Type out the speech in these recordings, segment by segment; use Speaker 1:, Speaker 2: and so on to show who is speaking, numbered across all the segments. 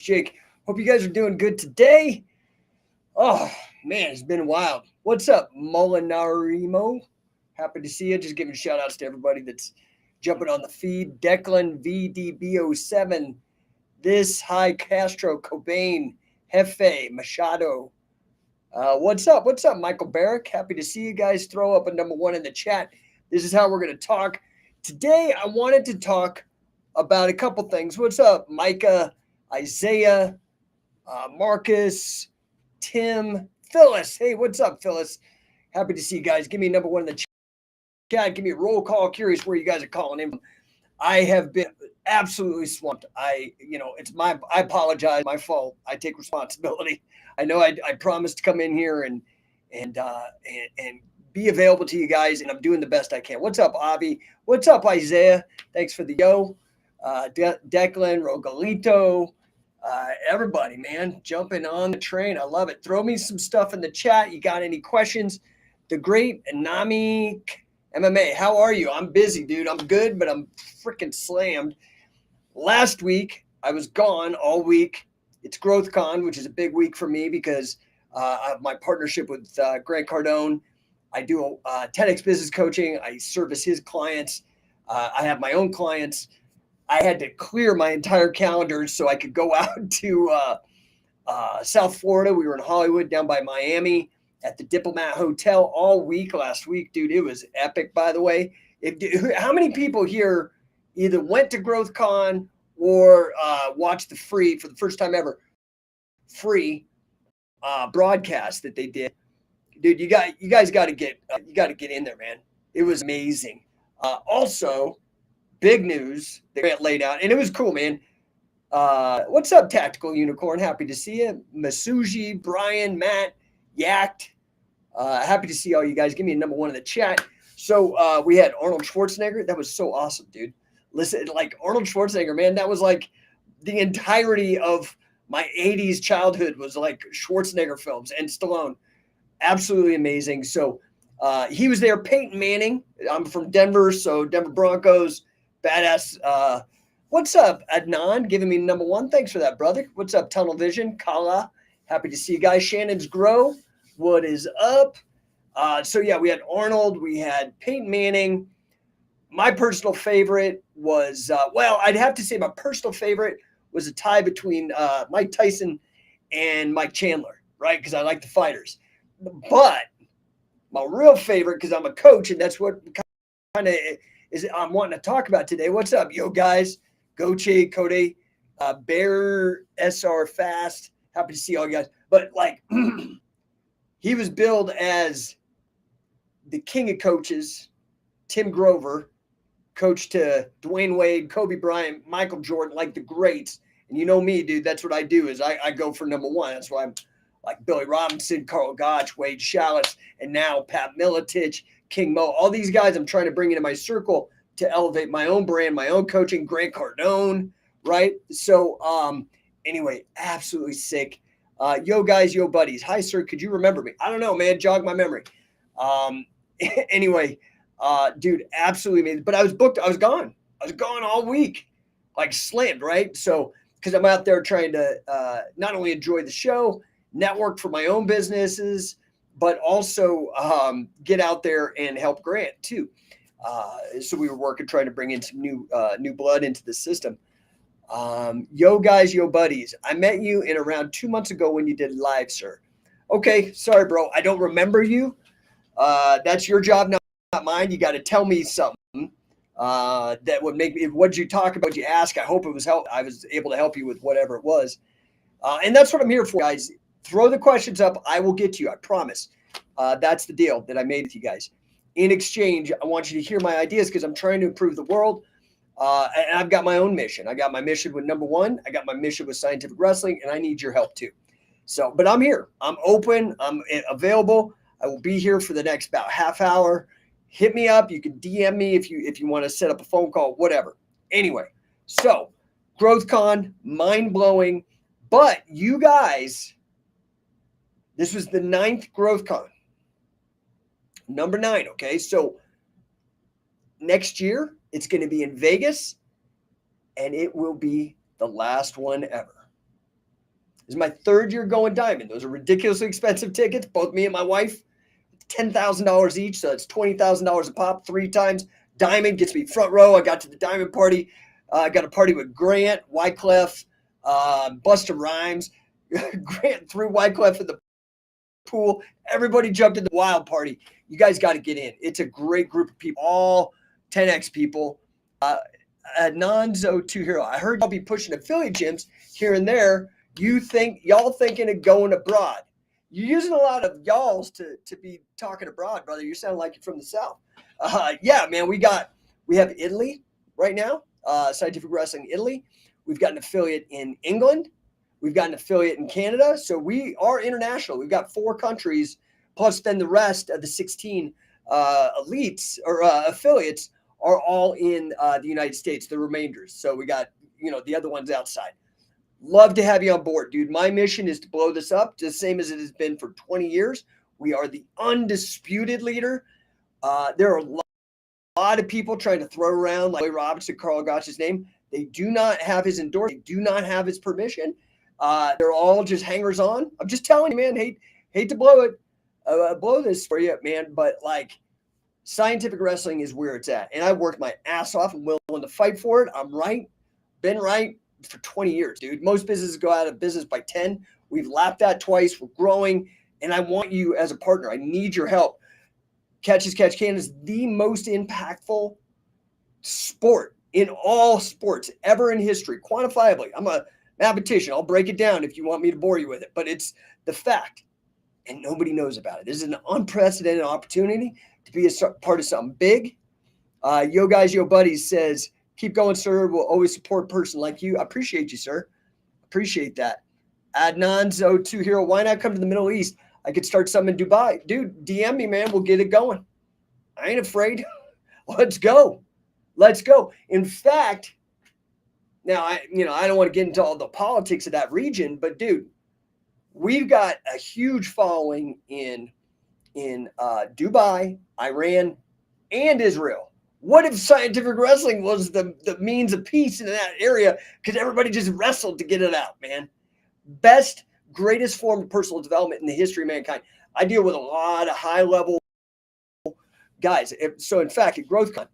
Speaker 1: Jake. Hope you guys are doing good today. Oh, man, it's been wild. What's up, Molinarimo? Happy to see you. Just giving shout outs to everybody that's jumping on the feed. Declan VDBO7, This High Castro, Cobain, Hefe, Machado. What's up? What's up, Michael Barrick? Happy to see you guys. Throw up a number one in the chat. This is how we're going to talk. Today, I wanted to talk about a couple things. What's up, Micah, Isaiah, Marcus, Tim, Phyllis? Hey, what's up, Phyllis? Happy to see you guys. Give me a number one in the chat. Give me a roll call. Curious where you guys are calling in. I have been absolutely swamped. I apologize. My fault. I take responsibility. I know I promised to come in here and be available to you guys, and I'm doing the best I can. What's up, Avi? What's up, Isaiah? Thanks for the yo. Declan, Rogalito, everybody, man, jumping on the train. I love it. Throw me some stuff in the chat. You got any questions? The great Nami MMA, how are you? I'm busy, dude. I'm good, but I'm freaking slammed. Last week, I was gone all week. It's GrowthCon, which is a big week for me because of my partnership with Grant Cardone. I do 10X business coaching. I service his clients. I have my own clients. I had to clear my entire calendar so I could go out to South Florida. We were in Hollywood, down by Miami, at the Diplomat Hotel all week last week. Dude, it was epic, by the way. How many people here either went to GrowthCon or watched the free, for the first time ever, free broadcast that they did? Dude, you guys got to get in there, man. It was amazing. Also, big news that Grant laid out, and it was cool, man. What's up, Tactical Unicorn? Happy to see you. Masuji, Brian, Matt, Yacked. Happy to see all you guys. Give me a number one in the chat. So we had Arnold Schwarzenegger. That was so awesome, dude. Listen, like Arnold Schwarzenegger, man, that was like the entirety of my 80s childhood was like Schwarzenegger films and Stallone. Absolutely amazing. So he was there. Peyton Manning. I'm from Denver, so Denver Broncos. Badass. What's up, Adnan? Giving me number one. Thanks for that, brother. What's up, Tunnel Vision? Kala. Happy to see you guys. Shannon's Grow. What is up? So yeah, we had Arnold. We had Peyton Manning. My personal favorite was, I'd have to say my personal favorite was a tie between Mike Tyson and Mike Chandler, right? Because I like the fighters. But my real favorite, because I'm a coach, and that's what kind of is I'm wanting to talk about today. What's up, yo guys? Goche, Cody, Bear, SR Fast. Happy to see all you guys. But like, he was billed as the king of coaches. Tim Grover, coach to Dwayne Wade, Kobe Bryant, Michael Jordan, like the greats. And you know me, dude. That's what I do. Is I go for number one. That's why I'm like Billy Robinson, Carl Gotch, Wade Schalles, and now Pat Miletich, King Mo. All these guys I'm trying to bring into my circle to elevate my own brand, my own coaching. Grant Cardone, right? So anyway, absolutely sick. Yo guys, yo buddies. Hi sir, could you remember me? I don't know, man. Jog my memory. Anyway, dude, absolutely amazing. But I was booked. I was gone all week, like slammed, right? So because I'm out there trying to not only enjoy the show, network for my own businesses, but also get out there and help Grant too. So we were working, trying to bring in some new blood into the system. Yo guys, yo buddies. I met you in around 2 months ago when you did live, sir. Okay, sorry, bro. I don't remember you. That's your job, not mine. You got to tell me something that would make me. What'd you talk about? You ask. I hope it was help. I was able to help you with whatever it was. And that's what I'm here for, guys. Throw the questions up. I will get to you. I promise. That's the deal that I made with you guys. In exchange, I want you to hear my ideas because I'm trying to improve the world. And I've got my own mission. I got my mission with number one. I got my mission with scientific wrestling, and I need your help too. So, but I'm here. I'm open. I'm available. I will be here for the next about half hour. Hit me up. You can DM me if you want to set up a phone call, whatever. Anyway, so GrowthCon, mind-blowing. But you guys, this was the 9th GrowthCon. Number 9, okay? So next year, it's going to be in Vegas, and it will be the last one ever. This is my third year going diamond. Those are ridiculously expensive tickets. Both me and my wife, $10,000 each. So it's $20,000 a pop 3 times. Diamond gets me front row. I got to the diamond party. I got a party with Grant, Wyclef, Busta Rhymes. Grant threw Wyclef in the pool. Everybody jumped in the wild party. You guys got to get in. It's a great group of people, all 10X people. Nonzo 2 Hero. I heard y'all be pushing affiliate gyms here and there. Y'all thinking of going abroad. You're using a lot of y'alls to be talking abroad, brother. You sound like you're from the South. Yeah, man, we have Italy right now, Scientific Wrestling Italy. We've got an affiliate in England. We've got an affiliate in Canada. So we are international. We've got 4 countries, plus then the rest of the 16 elites or affiliates are all in the United States, the remainders. So we got, the other ones outside. Love to have you on board, dude. My mission is to blow this up, the same as it has been for 20 years. We are the undisputed leader. There are a lot of people trying to throw around like Roy Robinson, Carl Gotch's name. They do not have his endorsement. They do not have his permission. They're all just hangers on. I'm just telling you, man, hate to blow this for you, man, but like Scientific Wrestling is where it's at. And I worked my ass off and willing to fight for it. I'm right. Been right for 20 years, dude. Most businesses go out of business by 10. We've lapped that twice. We're growing. And I want you as a partner. I need your help. Catch as Catch Can is the most impactful sport in all sports ever in history, quantifiably. I'm a mathematician. I'll break it down if you want me to bore you with it, but it's the fact. And nobody knows about it. This is an unprecedented opportunity to be a part of something big. Yo guys, yo buddies says, keep going, sir. We'll always support a person like you. I appreciate you, sir. Appreciate that. Adnan 2 Hero, why not come to the Middle East? I could start something in Dubai. Dude, DM me, man. We'll get it going. I ain't afraid. Let's go. Let's go. In fact, now I don't want to get into all the politics of that region, but dude, we've got a huge following in Dubai, Iran, and Israel. What if Scientific Wrestling was the means of peace in that area? Because everybody just wrestled to get it out, man. Greatest form of personal development in the history of mankind. I deal with a lot of high-level guys. So, in fact, at GrowthCon,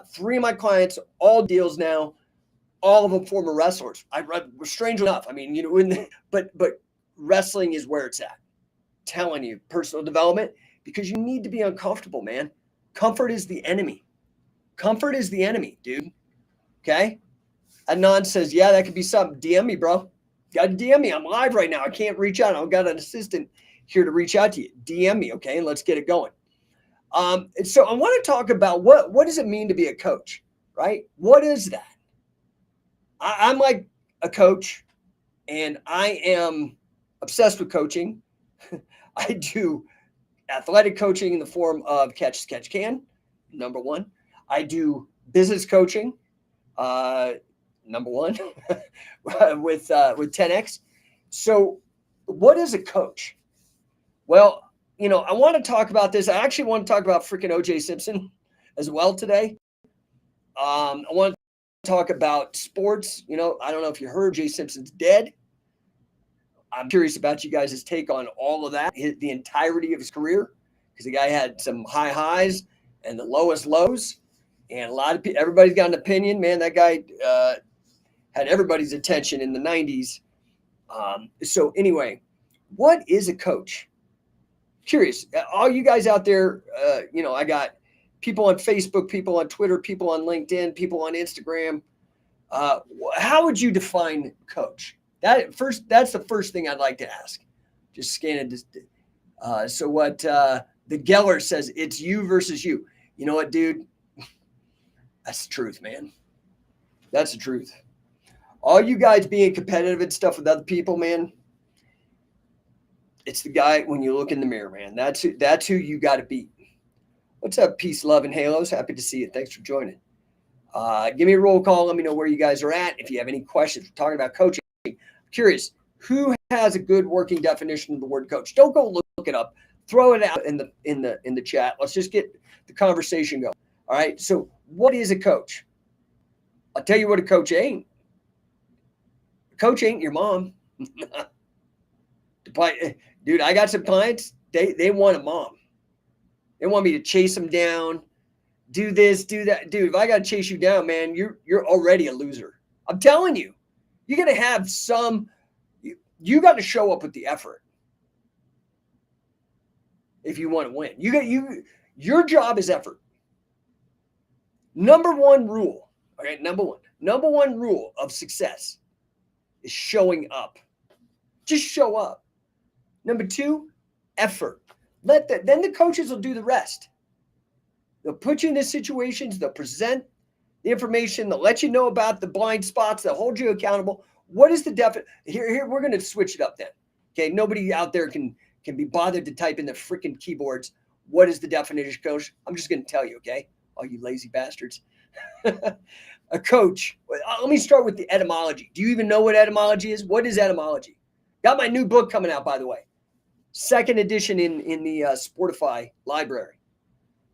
Speaker 1: 3 of my clients, all deals now, all of them former wrestlers. Strange enough, I mean, but wrestling is where it's at. Telling you, personal development, because you need to be uncomfortable, man. Comfort is the enemy. Comfort is the enemy, dude. Okay? Adnan says, yeah, that could be something. DM me, bro. Got to DM me. I'm live right now. I can't reach out. I've got an assistant here to reach out to you. DM me, okay? And let's get it going. So I want to talk about what does it mean to be a coach, right? What is that? I'm like a coach, and I am obsessed with coaching. I do athletic coaching in the form of Catch as Catch Can, number 1. I do business coaching, number 1, with 10X. So what is a coach? Well, I want to talk about this. I actually want to talk about freaking O.J. Simpson as well today. I want to talk about sports. I don't know if you heard O.J. Simpson's dead. I'm curious about you guys' take on all of that, the entirety of his career, because the guy had some high highs and the lowest lows. And a lot of people, everybody's got an opinion, man. That guy had everybody's attention in the 90s. So anyway, what is a coach? Curious. All you guys out there, I got people on Facebook, people on Twitter, people on LinkedIn, people on Instagram. How would you define coach? That's the first thing I'd like to ask. Just scan it. So what the Geller says, it's you versus you. You know what, dude? That's the truth, man. That's the truth. All you guys being competitive and stuff with other people, man, it's the guy when you look in the mirror, man. That's who you got to beat. What's up, peace, love, and halos? Happy to see you. Thanks for joining. Give me a roll call. Let me know where you guys are at. If you have any questions, we're talking about coaching. Curious, who has a good working definition of the word coach? Don't go look it up. Throw it out in the chat. Let's just get the conversation going. All right. So what is a coach? I'll tell you what a coach ain't. A coach ain't your mom. Dude, I got some clients, they want a mom. They want me to chase them down, do this, do that. Dude, if I got to chase you down, man, you're already a loser. I'm telling you. You're going to have some you got to show up with the effort if you want to win. Your job is effort. Number one rule, okay, number one rule of success is showing up. Just show up. Number two, effort. Then the coaches will do the rest. They'll put you in the situations, they'll present the information, they'll let you know about the blind spots, they'll hold you accountable. What is the definition? Here, we're going to switch it up then. Okay, nobody out there can be bothered to type in the freaking keyboards. What is the definition, coach? I'm just going to tell you, okay? All you lazy bastards. A coach. Let me start with the etymology. Do you even know what etymology is? What is etymology? Got my new book coming out, by the way. Second edition in the Sportify library.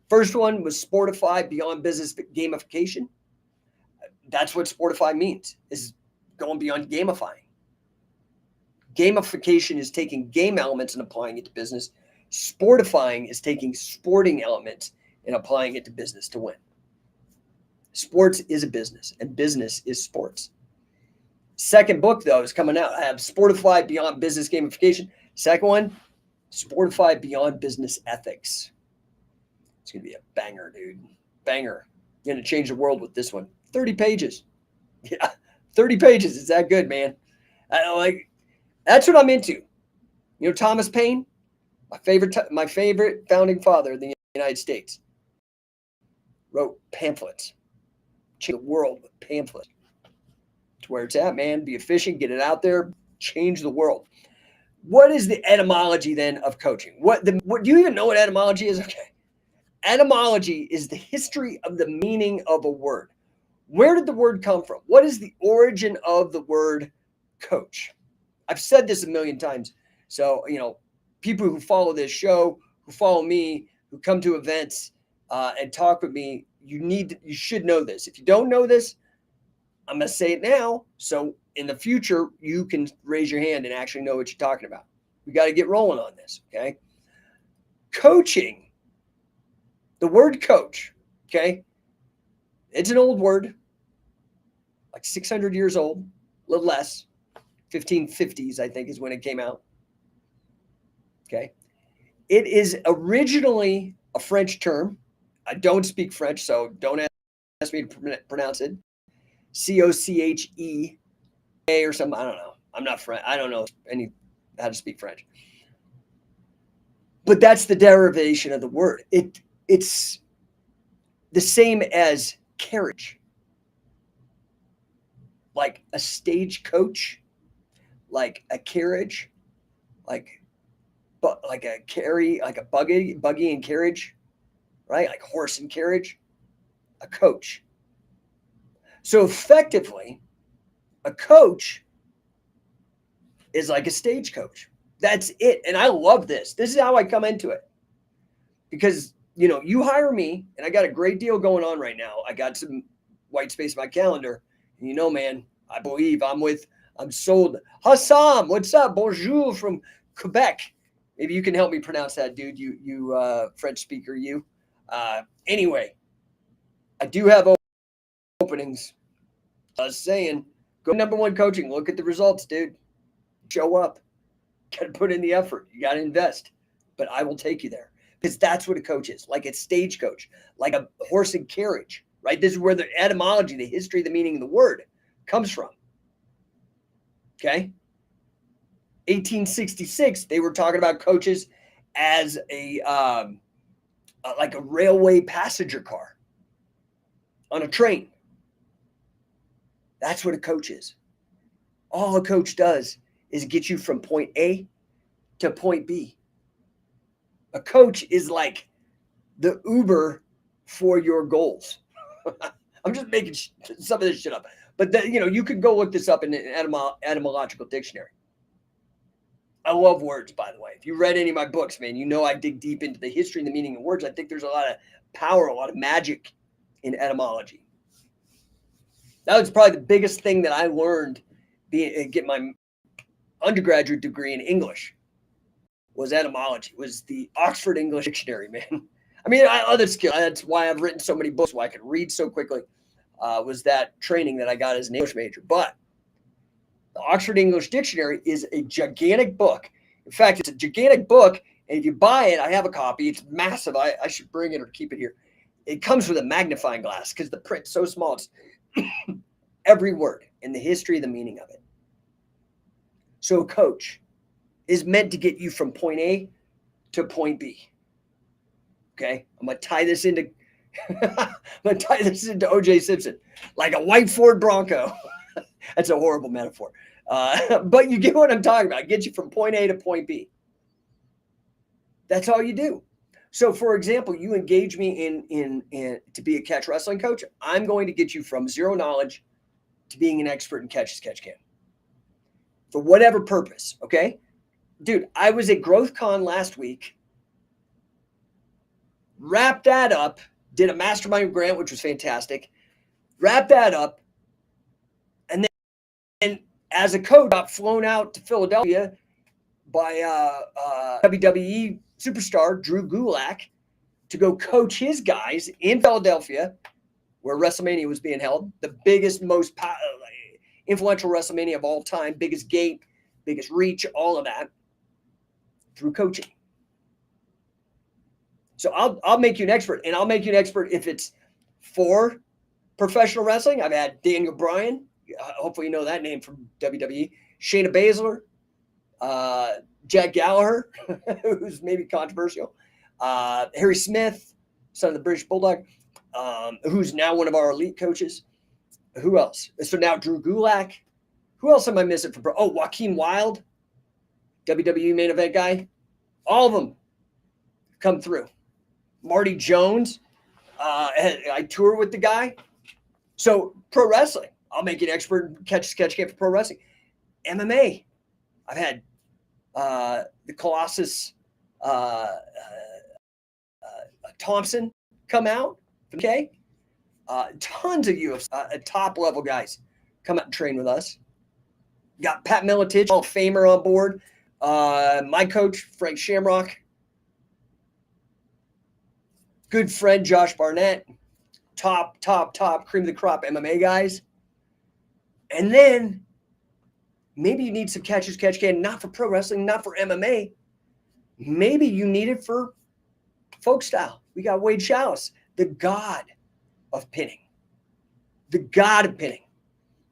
Speaker 1: First one was Sportify Beyond Business Gamification. That's what Sportify means, is going beyond gamifying. Gamification is taking game elements and applying it to business. Sportifying is taking sporting elements and applying it to business to win. Sports is a business, and business is sports. Second book, though, is coming out. I have Sportify Beyond Business Gamification. Second one, Sportify Beyond Business Ethics. It's going to be a banger, dude. Banger. You're going to change the world with this one. 30 pages. Yeah, 30 pages. It's that good, man. That's what I'm into. You know, Thomas Paine, my favorite founding father of the United States, wrote pamphlets. Change the world with pamphlets. It's where it's at, man. Be efficient, get it out there, change the world. What is the etymology then of coaching? What do you even know what etymology is? Okay. Etymology is the history of the meaning of a word. Where did the word come from? What is the origin of the word coach? I've said this a million times. So, you know, people who follow this show, who follow me, who come to events and talk with me, you should know this. If you don't know this, I'm going to say it now. So in the future, you can raise your hand and actually know what you're talking about. We got to get rolling on this. Okay. Coaching, the word coach. Okay. It's an old word, like 600 years old, a little less, 1550s, I think is when it came out. Okay. It is originally a French term. I don't speak French, so don't ask me to pronounce it. Coche or something. I don't know. I'm not French. I don't know how to speak French. But that's the derivation of the word. It's the same as carriage. Like a stagecoach, like a carriage, like a carry, like a buggy and carriage, right? Like horse and carriage, a coach. So effectively, a coach is like a stagecoach. That's it. And I love this. This is how I come into it. Because, you know, you hire me, and I got a great deal going on right now. I got some white space in my calendar. And you know, man, I believe I'm sold. Hassam, what's up? Bonjour from Quebec. Maybe you can help me pronounce that, dude. You French speaker, you. Anyway, I do have openings. I was saying, go number one coaching. Look at the results, dude. Show up. Got to put in the effort. You got to invest. But I will take you there because that's what a coach is. Like a stagecoach, like a horse and carriage, right? This is where the etymology, the history, the meaning of the word comes from. Okay. 1866, they were talking about coaches as like a railway passenger car on a train. That's what a coach is. All a coach does is get you from point A to point B. A coach is like the Uber for your goals. I'm just making some of this shit up. But, you could go look this up in an etymological dictionary. I love words, by the way. If you read any of my books, man, you know I dig deep into the history and the meaning of words. I think there's a lot of power, a lot of magic in etymology. That was probably the biggest thing that I learned get my undergraduate degree in English was etymology, was the Oxford English Dictionary, man. I mean, other skill. That's why I've written so many books, why I could read so quickly, was that training that I got as an English major. But the Oxford English Dictionary is a gigantic book. In fact, it's a gigantic book, and if you buy it, I have a copy. It's massive. I should bring it or keep it here. It comes with a magnifying glass because the print's so small. It's every word and the history, the meaning of it. So a coach is meant to get you from point A to point B. Okay, I'm gonna tie this into O.J. Simpson, like a white Ford Bronco. That's a horrible metaphor, but you get what I'm talking about. Get you from point A to point B. That's all you do. So, for example, you engage me in to be a catch wrestling coach. I'm going to get you from zero knowledge to being an expert in catch as catch can, for whatever purpose. Okay, dude, I was at GrowthCon last week. Wrapped that up. Did a mastermind grant, which was fantastic. Wrapped that up, and then as a coach, got flown out to Philadelphia by WWE superstar Drew Gulak to go coach his guys in Philadelphia, where WrestleMania was being held, the biggest, most influential WrestleMania of all time, biggest gate, biggest reach, all of that, through coaching. So I'll make you an expert, and I'll make you an expert if it's for professional wrestling. I've had Daniel Bryan, hopefully you know that name from WWE, Shayna Baszler, Jack Gallagher, who's maybe controversial, Harry Smith, son of the British Bulldog, who's now one of our elite coaches. Who else? So now Drew Gulak. Who else am I missing for? Oh, Joaquin Wilde, WWE main event guy. All of them come through. Marty Jones. I tour with the guy. So pro wrestling, I'll make you an expert in catch can for pro wrestling. MMA, I've had the Colossus Thompson come out. Okay, tons of UFC top level guys come out and train with us. Got Pat Miletich, Hall of Famer, on board. My coach Frank Shamrock, good friend Josh Barnett, top cream of the crop MMA guys. And then maybe you need some catch can, not for pro wrestling, not for MMA. Maybe you need it for folk style. We got Wade Chalice, the god of pinning. The god of pinning.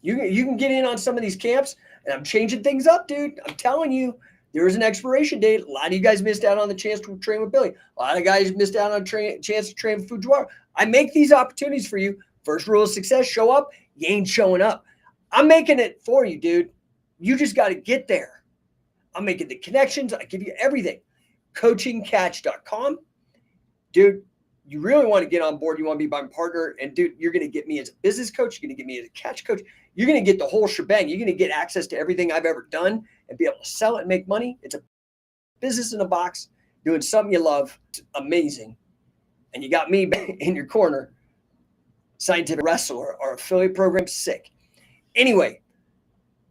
Speaker 1: You can get in on some of these camps, and I'm changing things up, dude. I'm telling you, there is an expiration date. A lot of you guys missed out on the chance to train with Billy. A lot of guys missed out on a chance to train with Fujiwara. I make these opportunities for you. First rule of success, show up. You ain't showing up. I'm making it for you, dude. You just got to get there. I'm making the connections. I give you everything. coachingcatch.com. Dude, you really want to get on board. You want to be my partner. And, dude, you're going to get me as a business coach. You're going to get me as a catch coach. You're going to get the whole shebang. You're going to get access to everything I've ever done and be able to sell it and make money. It's a business in a box, doing something you love. It's amazing. And you got me in your corner. Scientific Wrestler, our affiliate program, sick. Anyway,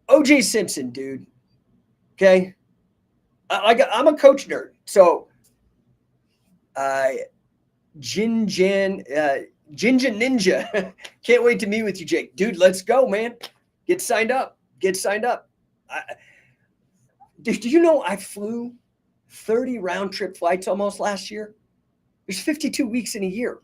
Speaker 1: O.J. Simpson, dude. Okay? I'm a coach nerd. So, Jinja Ninja. Can't wait to meet with you, Jake. Dude, let's go, man. Get signed up. Do you know I flew 30 round-trip flights almost last year? There's 52 weeks in a year.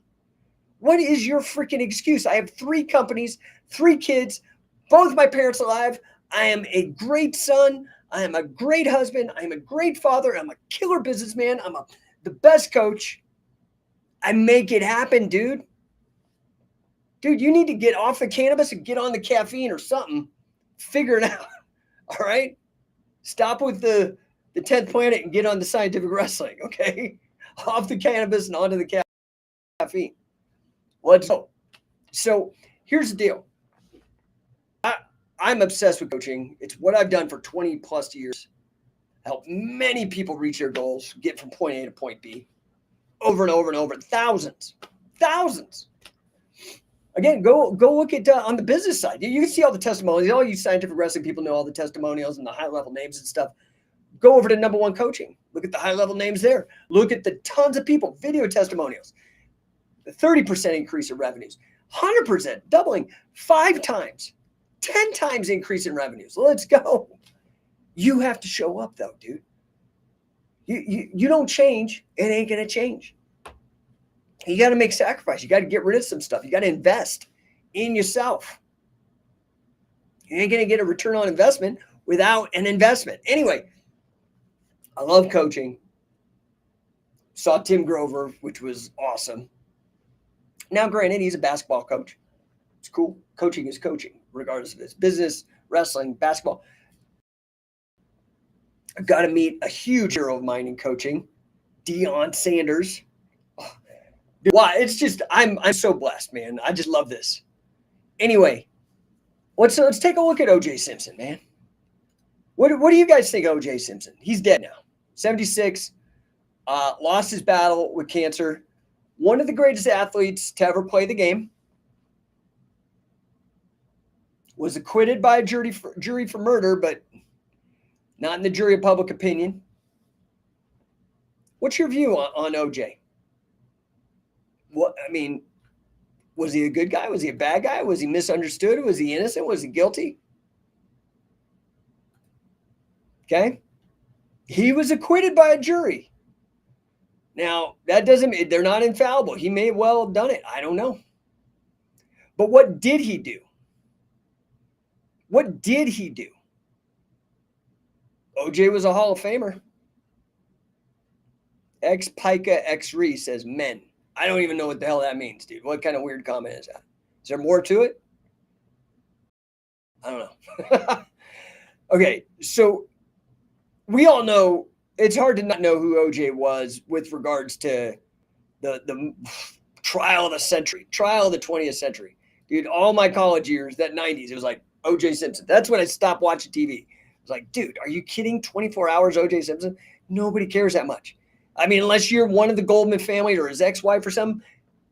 Speaker 1: What is your freaking excuse? I have 3 companies, 3 kids, both my parents alive. I am a great son. I am a great husband. I am a great father. I'm a killer businessman. I'm the best coach. I make it happen, dude. Dude, you need to get off the cannabis and get on the caffeine or something. Figure it out. All right? Stop with the 10th planet and get on the scientific wrestling, okay? Off the cannabis and onto the caffeine. Let's go. So here's the deal. I'm obsessed with coaching. It's what I've done for 20 plus years. Help many people reach their goals, get from point A to point B over and over and over. Thousands. Again, go look at on the business side. You can see all the testimonials. All you scientific wrestling people know all the testimonials and the high level names and stuff. Go over to Number One Coaching. Look at the high level names there. Look at the tons of people, video testimonials. The 30% increase in revenues, 100% doubling, 5 times, 10 times increase in revenues. Let's go. You have to show up though, dude. You don't change, it ain't gonna change. You got to make sacrifice. You got to get rid of some stuff. You got to invest in yourself. You ain't going to get a return on investment without an investment. Anyway, I love coaching. Saw Tim Grover, which was awesome. Now, granted, he's a basketball coach. It's cool. Coaching is coaching, regardless of his business, wrestling, basketball. I've got to meet a huge hero of mine in coaching, Deion Sanders. Why? It's just I'm so blessed, man. I just love this. Anyway, let's take a look at OJ Simpson, man. What do you guys think of OJ Simpson? He's dead now. 76, lost his battle with cancer. One of the greatest athletes to ever play the game. Was acquitted by a jury for murder, but not in the jury of public opinion. What's your view on OJ? What, I mean, was he a good guy? Was he a bad guy? Was he misunderstood? Was he innocent? Was he guilty? Okay. He was acquitted by a jury. Now, that doesn't mean they're not infallible. He may well have done it. I don't know. But what did he do? What did he do? OJ was a Hall of Famer. X-Pica X-Ree says men. I don't even know what the hell that means, dude. What kind of weird comment is that? Is there more to it? I don't know. Okay, so we all know it's hard to not know who OJ was with regards to the trial of the century, trial of the 20th century. Dude, all my college years, that 90s, it was like OJ Simpson. That's when I stopped watching TV. I was like, dude, are you kidding? 24 hours OJ Simpson? Nobody cares that much. I mean, unless you're one of the Goldman family or his ex-wife or something,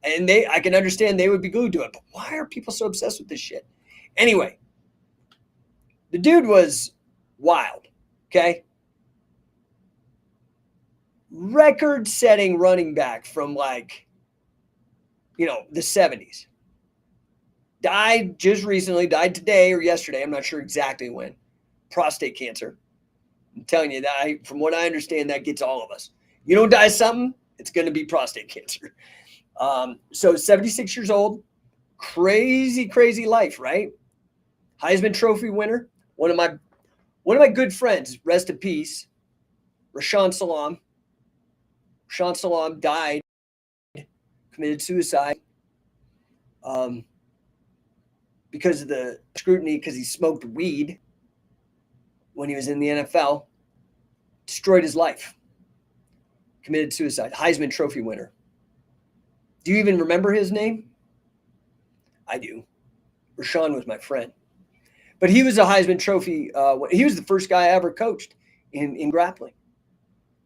Speaker 1: and I can understand they would be glued to it. But why are people so obsessed with this shit? Anyway, the dude was wild, okay? Record-setting running back from the 70s. Died just recently, died today or yesterday. I'm not sure exactly when. Prostate cancer. I'm telling you that from what I understand, that gets all of us. You don't die of something, it's going to be prostate cancer. So 76 years old, crazy, crazy life, right? Heisman Trophy winner. One of my good friends, rest in peace, Rashaan Salaam. Rashaan Salaam died, committed suicide because of the scrutiny, because he smoked weed when he was in the NFL. Destroyed his life. Committed suicide. Heisman Trophy winner. Do you even remember his name? I do. Rashaan was my friend. But he was a Heisman Trophy. He was the first guy I ever coached in grappling.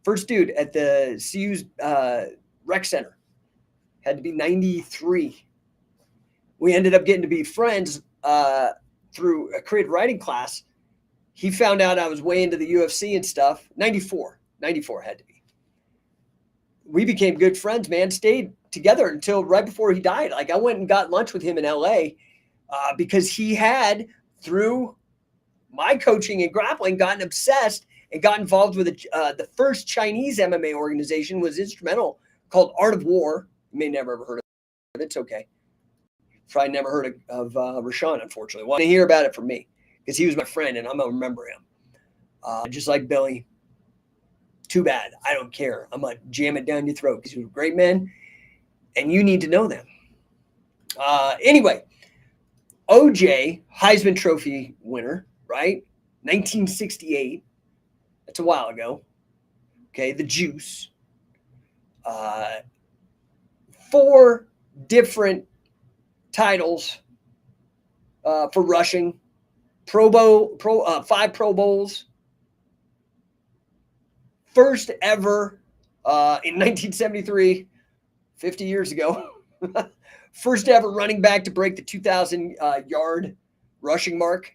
Speaker 1: First dude at the CU's rec center. Had to be 93. We ended up getting to be friends through a creative writing class. He found out I was way into the UFC and stuff. 94 had to be. We became good friends, man. Stayed together until right before he died. Like I went and got lunch with him in LA because he had, through my coaching and grappling, gotten obsessed and got involved with the first Chinese MMA organization. Was instrumental, called Art of War. You may never have heard of it. It's okay. Probably never heard of Rashaan, unfortunately. Want to hear about it from me because he was my friend and I'm going to remember him. Just like Billy. Too bad. I don't care. I'm going to jam it down your throat because you're great men and you need to know them. Anyway, OJ, Heisman Trophy winner, right? 1968. That's a while ago. Okay, the juice. 4 different titles for rushing. 5 Pro Bowls. First ever in 1973, 50 years ago. First ever running back to break the 2,000 yard rushing mark.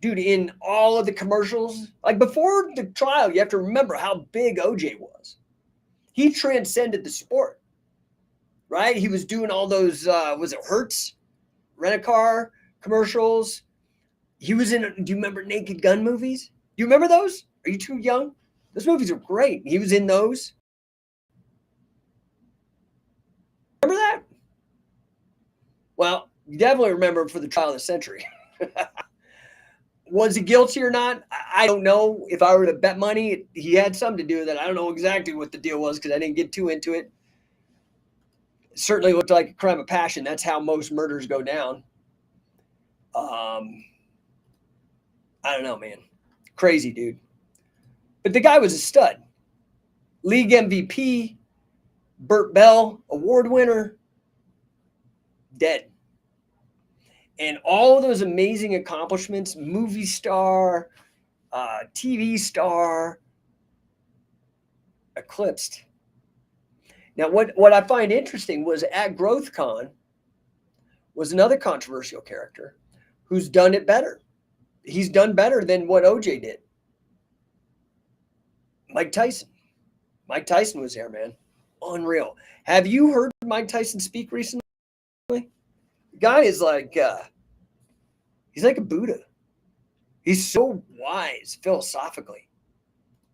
Speaker 1: Dude, in all of the commercials, like before the trial, you have to remember how big OJ was. He transcended the sport, right? He was doing all those, was it Hertz, Rent-A-Car commercials? He was in, do you remember Naked Gun movies? Do you remember those? Are you too young? Those movies are great. He was in those. Remember that? Well, you definitely remember him for the trial of the century. Was he guilty or not? I don't know. If I were to bet money, he had something to do with it. I don't know exactly what the deal was because I didn't get too into it. It certainly looked like a crime of passion. That's how most murders go down. I don't know, man. Crazy, dude. But the guy was a stud. League MVP, Burt Bell, award winner, dead. And all of those amazing accomplishments, movie star, TV star, eclipsed. Now, what I find interesting was at GrowthCon was another controversial character who's done it better. He's done better than what OJ did. Mike Tyson. Mike Tyson was there, man. Unreal. Have you heard Mike Tyson speak recently? The guy is like, he's like a Buddha. He's so wise philosophically.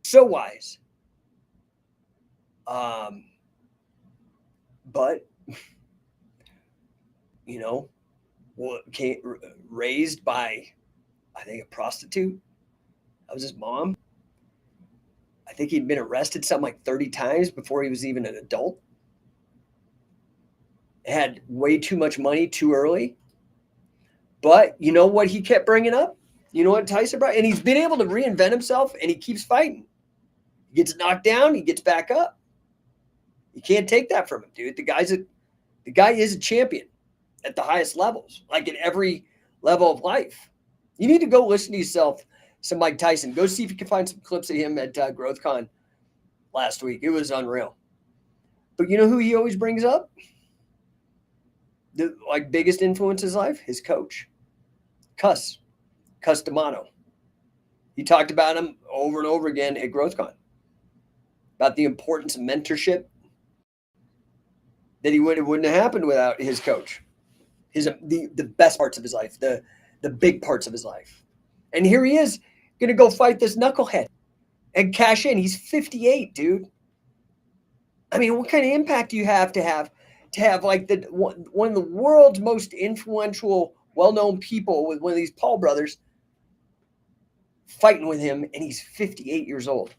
Speaker 1: So wise. But, you know, raised by, I think, a prostitute. That was his mom. I think he'd been arrested something like 30 times before he was even an adult. Had way too much money too early. But you know what he kept bringing up? You know what Tyson brought? And he's been able to reinvent himself, and he keeps fighting. He gets knocked down, he gets back up. You can't take that from him, dude. The guy is a champion at the highest levels, like in every level of life. You need to go listen to yourself some Mike Tyson. Go see if you can find some clips of him at GrowthCon last week. It was unreal. But you know who he always brings up? The biggest influence in his life? His coach. Cus D'Amato. He talked about him over and over again at GrowthCon. About the importance of mentorship. That wouldn't have happened without his coach. The best parts of his life. The big parts of his life. And here he is going to go fight this knucklehead and cash in. He's 58, dude. I mean, what kind of impact do you have to have like one of the world's most influential, well-known people with one of these Paul brothers fighting with him, and he's 58 years old.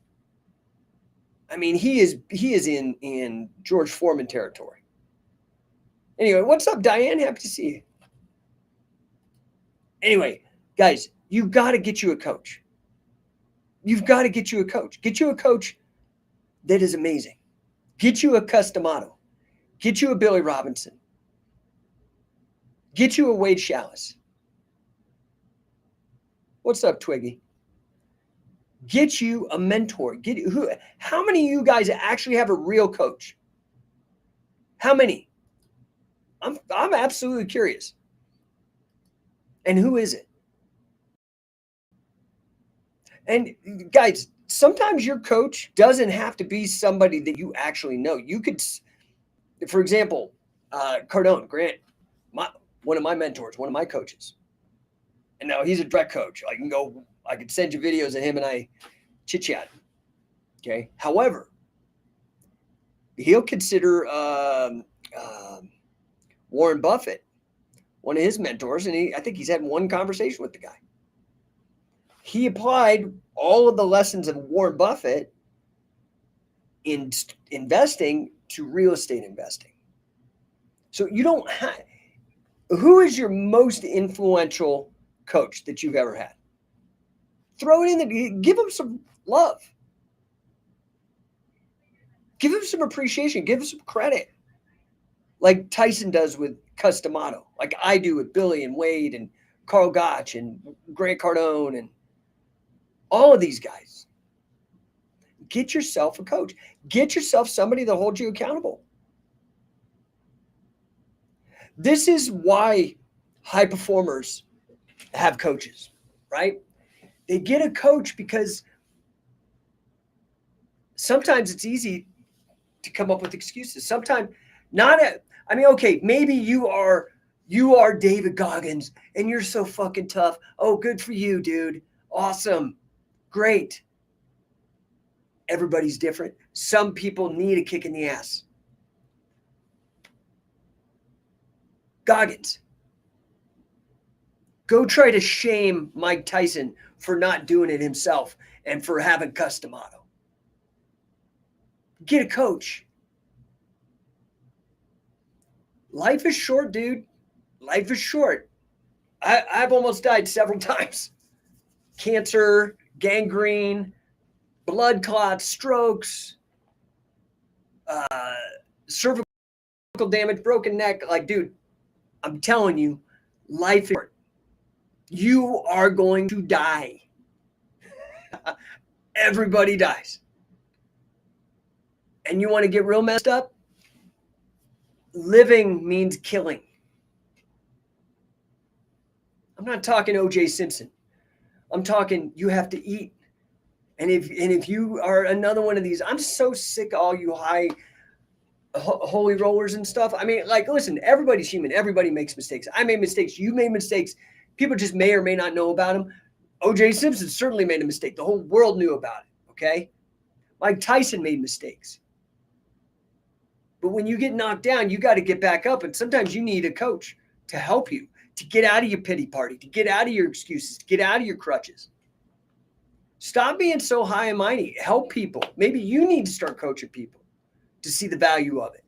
Speaker 1: I mean, he is in George Foreman territory. Anyway, what's up, Diane? Happy to see you. Anyway, guys, you've got to get you a coach. You've got to get you a coach. Get you a coach that is amazing. Get you a Cus D'Amato. Get you a Billy Robinson. Get you a Wade Chalice. What's up, Twiggy? Get you a mentor. How many of you guys actually have a real coach? How many? I'm absolutely curious. And who is it? And guys, sometimes your coach doesn't have to be somebody that you actually know. You could, for example, Cardone, Grant, one of my mentors, one of my coaches. And now he's a direct coach. I could send you videos of him and I chit-chat. Okay. However, he'll consider Warren Buffett one of his mentors, and I think he's had one conversation with the guy. He applied all of the lessons of Warren Buffett in investing to real estate investing. So you don't have. Who is your most influential coach that you've ever had? Throw it in there. Give him some love. Give him some appreciation. Give him some credit. Like Tyson does with Cus D'Amato. Like I do with Billy and Wade and Carl Gotch and Grant Cardone and all of these guys. Get yourself a coach. Get yourself somebody that holds you accountable. This is why high performers have coaches, right? They get a coach because sometimes it's easy to come up with excuses. Sometimes not a, I mean, okay, maybe you are David Goggins and you're so fucking tough. Oh, good for you, dude. Awesome. Great. Everybody's different. Some people need a kick in the ass. Goggins, go try to shame Mike Tyson for not doing it himself and for having custom auto. Get a coach. Life is short, dude. Life is short. I've almost died several times. Cancer, gangrene, blood clots, strokes, cervical damage, broken neck. Like, dude, I'm telling you, life is short. You are going to die. Everybody dies. And you want to get real messed up? Living means killing. I'm not talking O.J. Simpson. I'm talking you have to eat. And if you are another one of these, I'm so sick of all you high holy rollers and stuff. I mean, like, listen, everybody's human. Everybody makes mistakes. I made mistakes. You made mistakes. People just may or may not know about them. O.J. Simpson certainly made a mistake. The whole world knew about it, okay? Mike Tyson made mistakes. But when you get knocked down, you got to get back up. And sometimes you need a coach to help you, to get out of your pity party, to get out of your excuses, to get out of your crutches. Stop being so high and mighty. Help people. Maybe you need to start coaching people to see the value of it.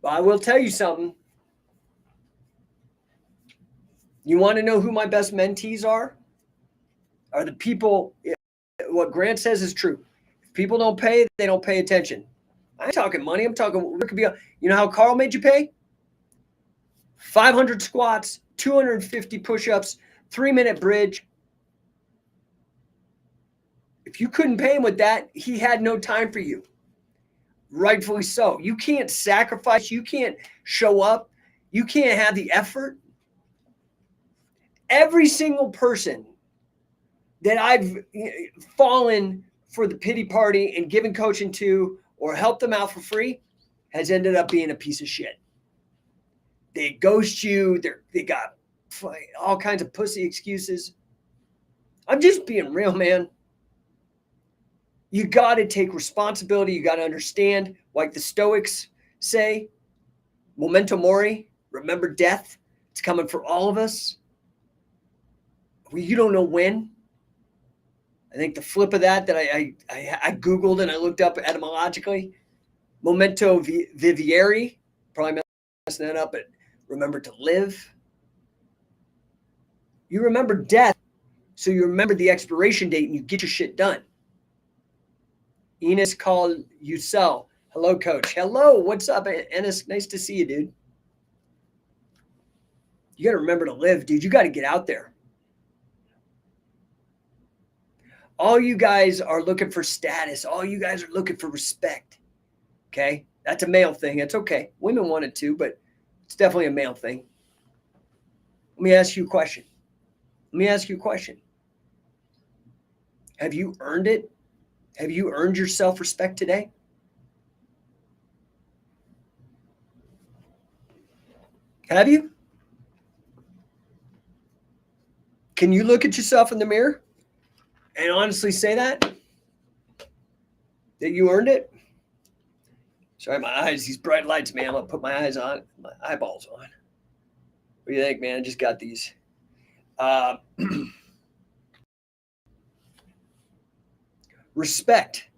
Speaker 1: But I will tell you something. You want to know who my best mentees are? Are the people, what Grant says is true. If people don't pay, they don't pay attention. I ain't talking money. I'm talking, it could be, you know how Carl made you pay? 500 squats, 250 push-ups, 3-minute bridge. If you couldn't pay him with that, he had no time for you. Rightfully so. You can't sacrifice. You can't show up. You can't have the effort. Every single person that I've fallen for the pity party and given coaching to or helped them out for free has ended up being a piece of shit. They ghost you. They got all kinds of pussy excuses. I'm just being real, man. You got to take responsibility. You got to understand, like the Stoics say, memento mori, remember death. It's coming for all of us. You don't know when. I think the flip of that I Googled and I looked up etymologically, memento vivere, probably messing that up, but remember to live. You remember death, so you remember the expiration date and you get your shit done. Enos called Ucel. Hello, coach. Hello, what's up, Enos? Nice to see you, dude. You got to remember to live, dude. You got to get out there. All you guys are looking for status. All you guys are looking for respect. Okay? That's a male thing. It's okay. Women want it too, but it's definitely a male thing. Let me ask you a question. Have you earned it? Have you earned your self-respect today? Have you? Can you look at yourself in the mirror and honestly say that you earned it? Sorry, my eyes, these bright lights, man. I'm going to put my eyes on, my eyeballs on. What do you think, man? I just got these. Respect.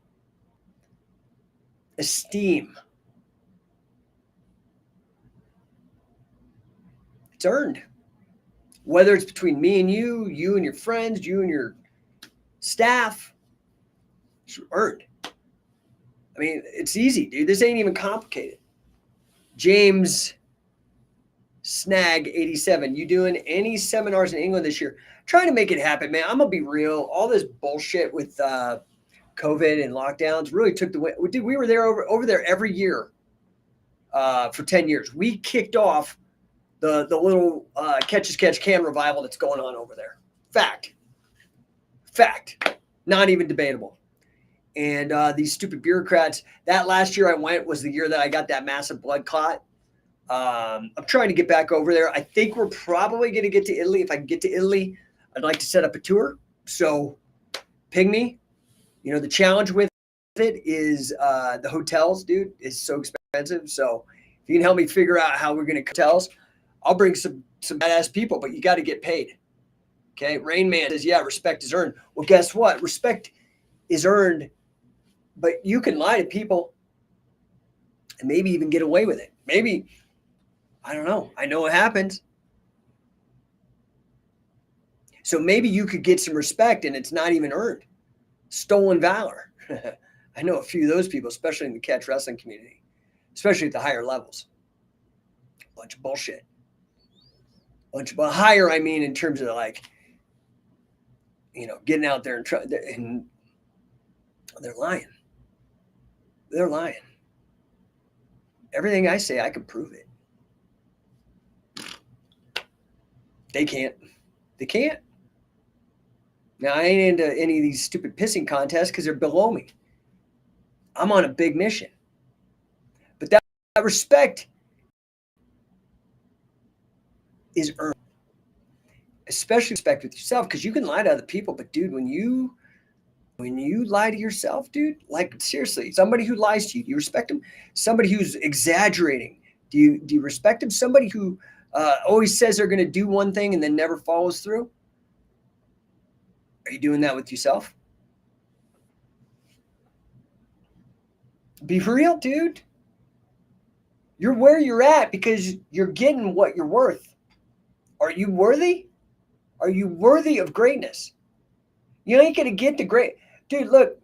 Speaker 1: Esteem. It's earned. Whether it's between me and you and your friends, you and your staff, it's earned. I mean, it's easy, dude. This ain't even complicated. James Snag 87. You doing any seminars in England this year? Trying to make it happen, man. I'm gonna be real. All this bullshit with COVID and lockdowns really took the way. Dude, we were there over there every year for 10 years. We kicked off the little catch as catch can revival that's going on over there. Fact. Not even debatable. And these stupid bureaucrats, that last year I went was the year that I got that massive blood clot. I'm trying to get back over there. I think we're probably going to get to Italy. If I can get to Italy, I'd like to set up a tour. So ping me. You know, the challenge with it is the hotels, dude, is so expensive. So if you can help me figure out how we're going to hotels, I'll bring some badass people, but you got to get paid. Okay. Rain Man says, yeah, respect is earned. Well, guess what? Respect is earned, but you can lie to people and maybe even get away with it. Maybe, I don't know. I know it happens. So maybe you could get some respect and it's not even earned. Stolen valor. I know a few of those people, especially in the catch wrestling community, especially at the higher levels. Bunch of bullshit. But higher, I mean, in terms of like, you know, getting out there and trying, and they're lying. They're lying. Everything I say, I can prove it. They can't. They can't. Now, I ain't into any of these stupid pissing contests because they're below me. I'm on a big mission. But that respect is earned. Especially respect with yourself, because you can lie to other people. But, dude, when you lie to yourself, dude, like, seriously, somebody who lies to you, do you respect them? Somebody who's exaggerating, do you respect them? Somebody who always says they're going to do one thing and then never follows through? Are you doing that with yourself? Be real, dude. You're where you're at because you're getting what you're worth. Are you worthy? Are you worthy of greatness? You ain't going to get the great. Dude, look.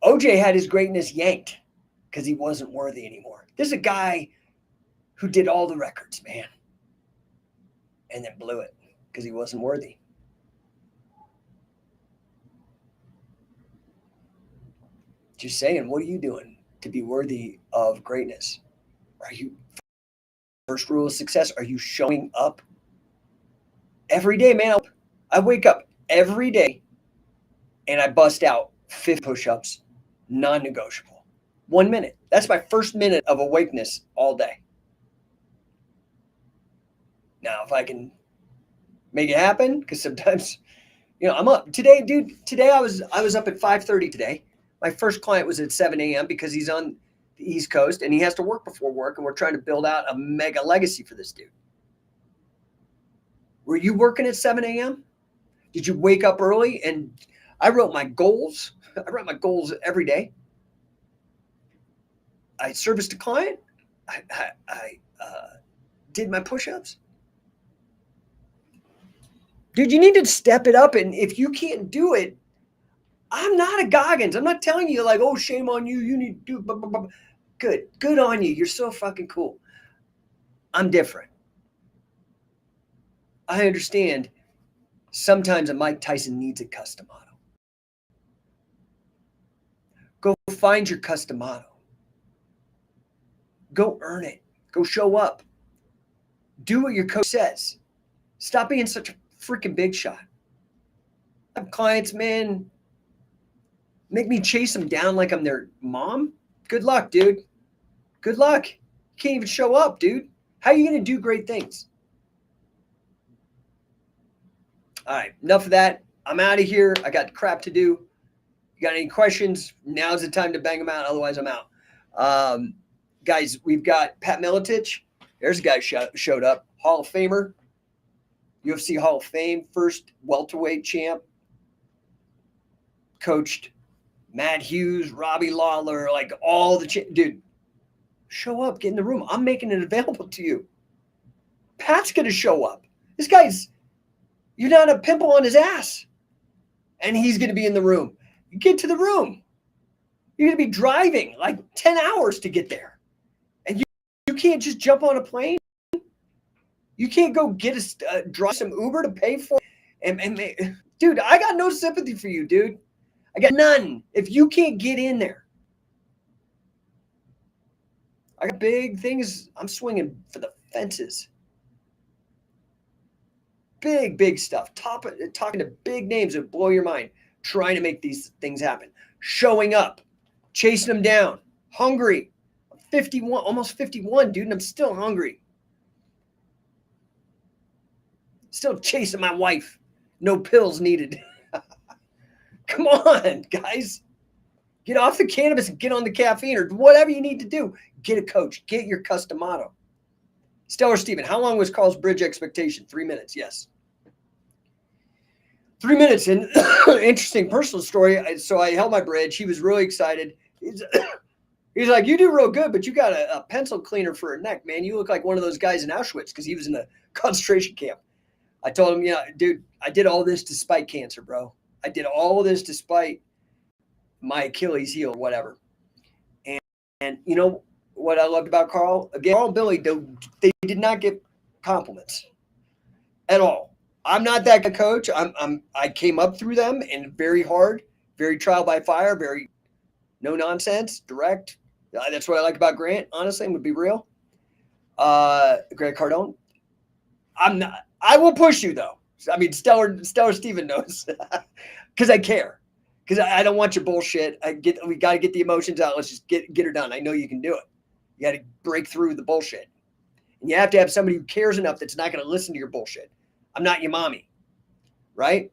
Speaker 1: OJ had his greatness yanked because he wasn't worthy anymore. This is a guy who did all the records, man. And then blew it because he wasn't worthy. Just saying, what are you doing to be worthy of greatness? Are you, first rule of success, are you showing up every day, man? I wake up every day and I bust out 50 push-ups, non-negotiable. 1 minute. That's my first minute of awakeness all day. Now, if I can make it happen, because sometimes, you know, I'm up. Today, dude, I was up at 5:30 today. My first client was at 7 a.m. because he's on the East Coast and he has to work before work, and we're trying to build out a mega legacy for this dude. Were you working at 7 a.m.? Did you wake up early? And I wrote my goals. I write my goals every day. I serviced a client. I did my push-ups. Dude, you need to step it up. And if you can't do it, I'm not a Goggins. I'm not telling you like, oh, shame on you. You need to do blah, blah, blah. Good on you. You're so fucking cool. I'm different. I understand sometimes a Mike Tyson needs a custom model. Go find your custom model. Go earn it. Go show up. Do what your coach says. Stop being such a freaking big shot. I have clients, man, make me chase them down like I'm their mom. Good luck, dude. Good luck. You can't even show up, dude. How are you going to do great things? All right, enough of that. I'm out of here. I got crap to do. You got any questions? Now's the time to bang them out. Otherwise, I'm out. Guys, we've got Pat Miletich. There's a guy showed up. Hall of Famer. UFC Hall of Fame. First welterweight champ. Coached Matt Hughes, Robbie Lawler, like all the dude. Show up. Get in the room. I'm making it available to you. Pat's going to show up. This guy's, you're not a pimple on his ass. And he's going to be in the room. You get to the room. You're going to be driving like 10 hours to get there. And you can't just jump on a plane. You can't go get drive some Uber to pay for it. And dude, I got no sympathy for you, dude. I got none. If you can't get in there, I got big things. I'm swinging for the fences. Big stuff. Talking to big names that blow your mind. Trying to make these things happen. Showing up. Chasing them down. Hungry. I'm 51, almost 51, dude, and I'm still hungry. Still chasing my wife. No pills needed. Come on, guys. Get off the cannabis and get on the caffeine or whatever you need to do. Get a coach. Get your custom motto. Stellar Steven, how long was Carl's bridge expectation? 3 minutes. Yes. 3 minutes. And interesting personal story. So I held my bridge. He was really excited. He's like, you do real good, but you got a pencil cleaner for a neck, man. You look like one of those guys in Auschwitz because he was in a concentration camp. I told him, dude, I did all this despite cancer, bro. I did all this despite my Achilles heel, whatever. And you know what I loved about Carl? Again, Carl and Billy, they did not get compliments at all. I'm not that good coach. I came up through them and very hard, very trial by fire, very no nonsense, direct. That's what I like about Grant, honestly, and would be real. Grant Cardone. I will push you though. I mean, Stellar Steven knows because I care. Because I don't want your bullshit. We got to get the emotions out. Let's just get her done. I know you can do it. You got to break through the bullshit. And you have to have somebody who cares enough that's not going to listen to your bullshit. I'm not your mommy, right?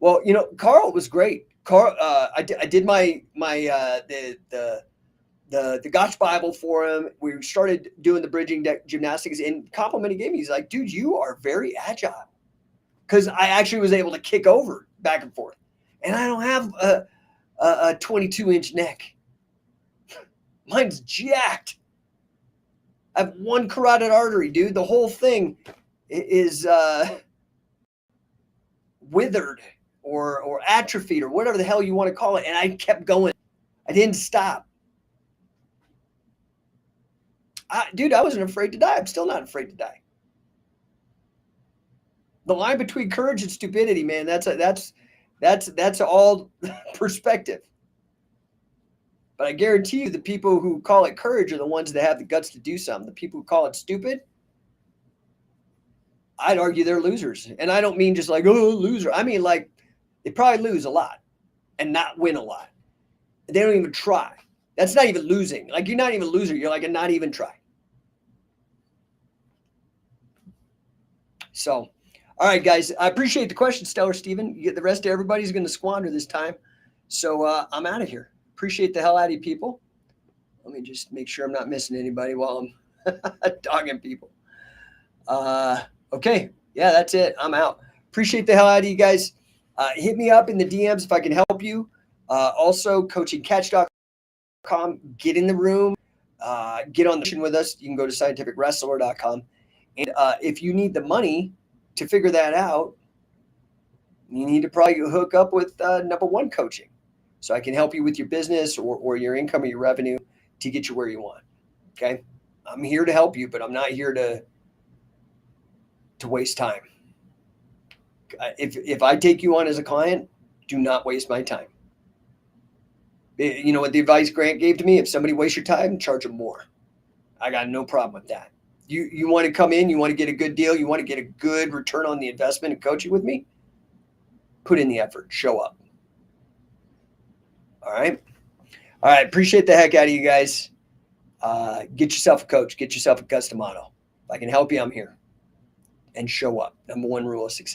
Speaker 1: Well, Carl was great. Carl, I did the Gotch Bible for him. We started doing the bridging gymnastics, and compliment he gave me. He's like, dude, you are very agile. Because I actually was able to kick over back and forth. And I don't have a 22-inch neck. Mine's jacked. I have one carotid artery, dude. The whole thing is withered or atrophied or whatever the hell you want to call it. And I kept going. I didn't stop. Dude, I wasn't afraid to die. I'm still not afraid to die. The line between courage and stupidity, man, that's all perspective. But I guarantee you the people who call it courage are the ones that have the guts to do something. The people who call it stupid, I'd argue they're losers. And I don't mean just like, oh, loser. I mean like they probably lose a lot and not win a lot. They don't even try. That's not even losing. Like you're not even a loser. You're like a not even try. So, all right, guys. I appreciate the question, Stellar Steven. The rest of everybody's going to squander this time. So I'm out of here. Appreciate the hell out of you people. Let me just make sure I'm not missing anybody while I'm dogging people. Okay. Yeah, that's it. I'm out. Appreciate the hell out of you guys. Hit me up in the DMs if I can help you. Also, coachingcatch.com. Get in the room. Get on the mission with us. You can go to scientificwrestler.com. And if you need the money to figure that out, you need to probably hook up with number one coaching. So I can help you with your business or your income or your revenue to get you where you want. Okay. I'm here to help you, but I'm not here to waste time. If I take you on as a client, do not waste my time. You know what the advice Grant gave to me? If somebody wastes your time, charge them more. I got no problem with that. You want to come in, you want to get a good deal, you want to get a good return on the investment and coaching with me, put in the effort, show up. All right. Appreciate the heck out of you guys. Get yourself a coach, get yourself a custom model. If I can help you, I'm here. And show up. Number one rule of success.